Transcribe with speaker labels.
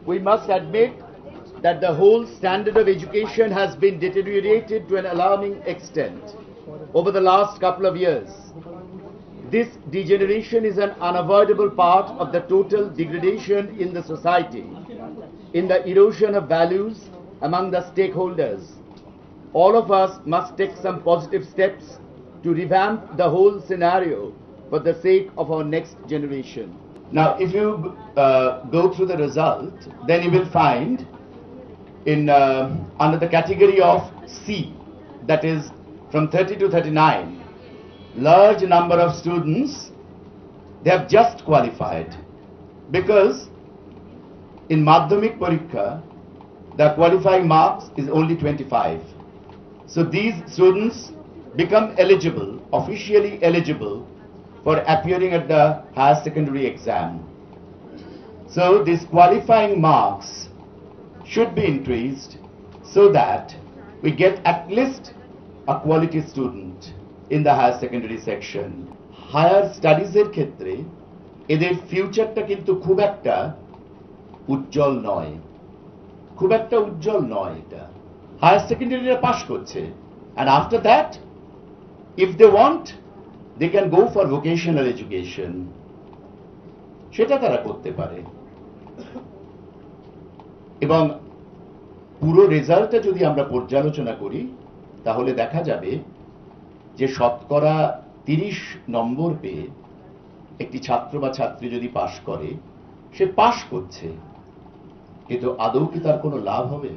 Speaker 1: we must admit that the whole standard of education has been deteriorated to an alarming extent over the last couple of years. This degeneration is an unavoidable part of the total degradation in the society, in the erosion of values among the stakeholders. All of us must take some positive steps to revamp the whole scenario for the sake of our next generation. Now, if you go through the result, then you will find in under the category of C, that is from 30 to 39, large number of students, they have just qualified, because in Madhyamik Parikha, the qualifying marks is only 25. So these students become eligible, officially eligible, for appearing at the higher secondary exam. So these qualifying marks should be increased so that we get at least a quality student in the higher secondary section. Higher studies এর ক্ষেত্রে এদের ফিউচারটা কিন্তু খুব একটা উজ্জ্বল নয়, খুব একটা উজ্জ্বল নয়। এটা হায়ার সেকেন্ডারিরা পাস করছে, and after that if they want they can go for vocational education, সেটা তারা করতে পারে। এবং পুরো রেজাল্টটা যদি আমরা পর্যালোচনা করি তাহলে দেখা যাবে যে শতকরা 30 নম্বর পেয়ে একটি ছাত্র বা ছাত্রী যদি পাস করে, সে পাস করছে, কিন্তু আদৌ কি তার কোনো লাভ হবে?